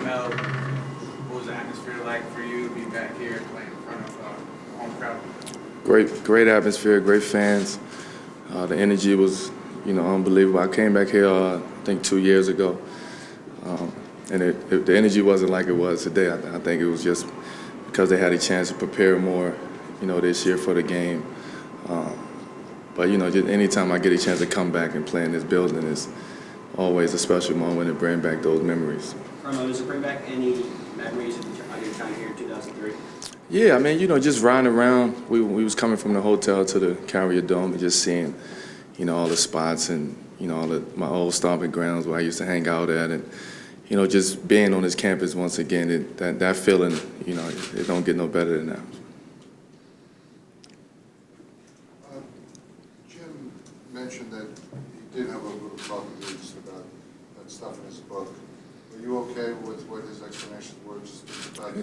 Melo, what was the atmosphere like for you to be back here playing in front of the home crowd? Great atmosphere, great fans. The energy was, unbelievable. I came back here, I think 2 years ago, and the energy wasn't like it was today. I think it was just because they had a chance to prepare more, this year for the game. But just anytime I get a chance to come back and play in this building, it's always a special moment to bring back those memories. Carmelo, does it bring back any memories of your time here in 2003? Yeah, I mean, just riding around. We was coming from the hotel to the Carrier Dome and just seeing, all the spots and, all my old stomping grounds where I used to hang out at, and, just being on this campus once again, that feeling, it don't get no better than that. Jim mentioned that he did have a little problems about that stuff in his book. Are you okay with what his explanations were?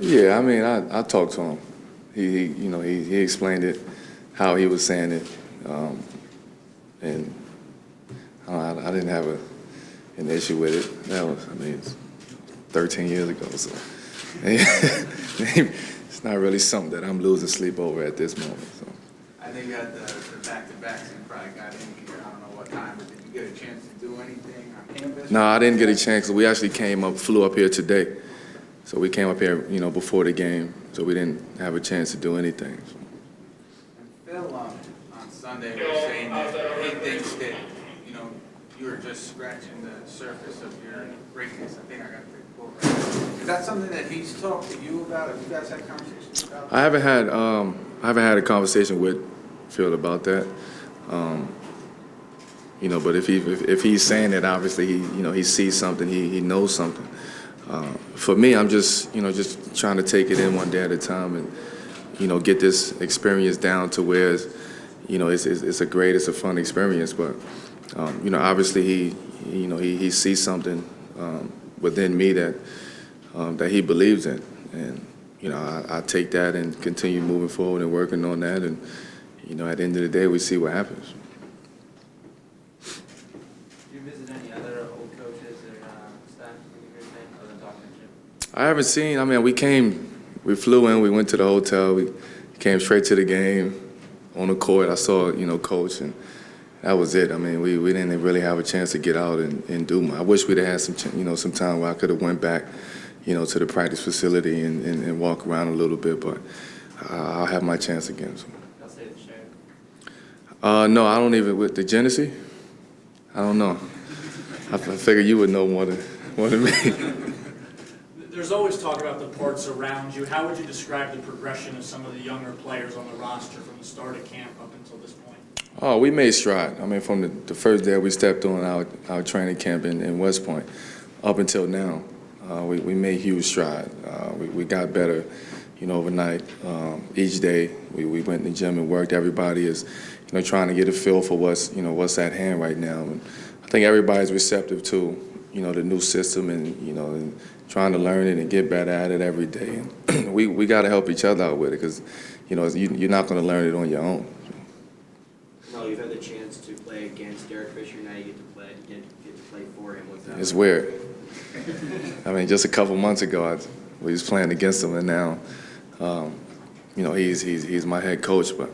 Yeah, I mean, I talked to him. He explained it, how he was saying it, and I didn't have an issue with it. That was, it's 13 years ago, so it's not really something that I'm losing sleep over at this moment. So. I think you had the back-to-backs and probably got in here, I don't know what time, but did you get a chance to do anything on campus? No, I didn't get a chance. We actually flew up here today. So we came up here, before the game, so we didn't have a chance to do anything. So. And Phil, on Sunday, was saying that he thinks that, you were just scratching the surface of your greatness. I think I got the quote right. Is that something that he's talked to you about? Have you guys had conversations about that? I haven't had a conversation with Phil about that. But if he's saying that, obviously he sees something, he knows something. For me, I'm just trying to take it in one day at a time and, get this experience down to where it's a fun experience. But, obviously he sees something within me that he believes in. And, I take that and continue moving forward and working on that. And, at the end of the day, we see what happens. Did you visit any other old coaches or staff other than Dr. Jim? I haven't seen. We flew in, we went to the hotel, we came straight to the game. On the court, I saw, coach, and that was it. We didn't really have a chance to get out and do much. I wish we'd have had some time where I could have went back, to the practice facility and walk around a little bit, but I'll have my chance again. So. I'll say the share. No, I don't even, with the Genesee, I don't know. I figure you would know more than me. There's always talk about the parts around you. How would you describe the progression of some of the younger players on the roster from the start of camp up until this point? Oh, we made stride. From the first day we stepped on our training camp in West Point up until now, we made huge stride. We got better, overnight. Each day we went in the gym and worked. Everybody is, trying to get a feel for what's at hand right now. And I think everybody's receptive to, the new system and trying to learn it and get better at it every day. And we got to help each other out with it because, you're not going to learn it on your own. Well, you've had the chance to play against Derek Fisher. Now you get to play for him. What's that? It's weird. Just a couple months ago, we was playing against him, and now, he's my head coach. But,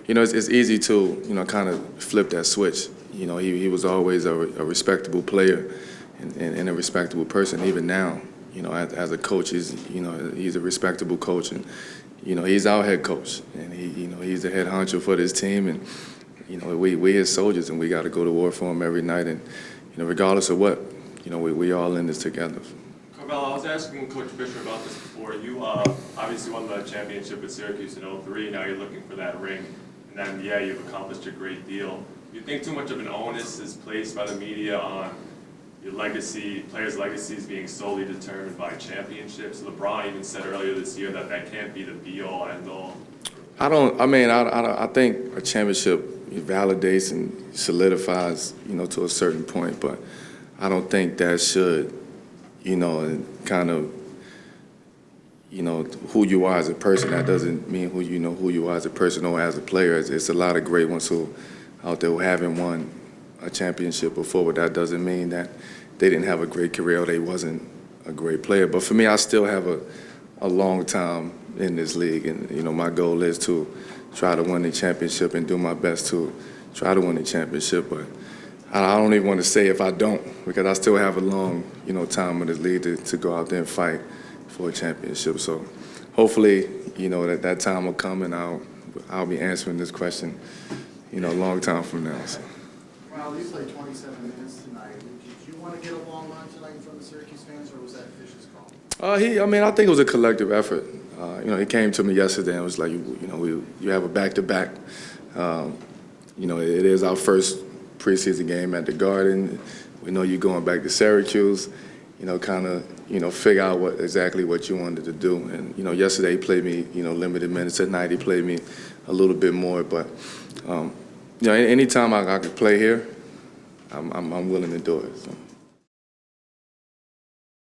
it's easy to, kind of flip that switch. He was always a respectable player and a respectable person. Even now, as a coach, he's a respectable coach, and he's our head coach, and he's the head honcho for this team, and we his soldiers, and we got to go to war for him every night, and regardless of what, we all in this together. Carmelo, I was asking Coach Fisher about this before. You obviously won the championship with Syracuse in '03. Now you're looking for that ring, and then you've accomplished a great deal. Do you think too much of an onus is placed by the media on your legacy, players' legacies being solely determined by championships? LeBron even said earlier this year that can't be the be-all, end-all. I think a championship validates and solidifies, to a certain point, but I don't think that should, kind of, who you are as a person. That doesn't mean who you are as a person or as a player. It's a lot of great ones who out there who haven't won a championship before, but that doesn't mean that they didn't have a great career or they wasn't, a great player. But for me, I still have a long time in this league, and you know, my goal is to try to win the championship and do my best to try to win the championship. But I don't even want to say if I don't, because I still have a long, you know, time in this league to go out there and fight for a championship. So hopefully, you know, that time will come, and I'll be answering this question, you know, a long time from now. So. Well, you played 27 minutes tonight. Did you want to get a long run tonight from the Syracuse fans, or was that Fish's call? I mean, I think it was a collective effort. You know, he came to me yesterday and was like, you know, you have a back-to-back. You know, it is our first preseason game at the Garden. We know you're going back to Syracuse. You know, kind of, you know, figure out exactly what you wanted to do. And you know, yesterday he played me, you know, limited minutes. Tonight he played me a little bit more. But you know, anytime I could play here, I'm willing to do it. So.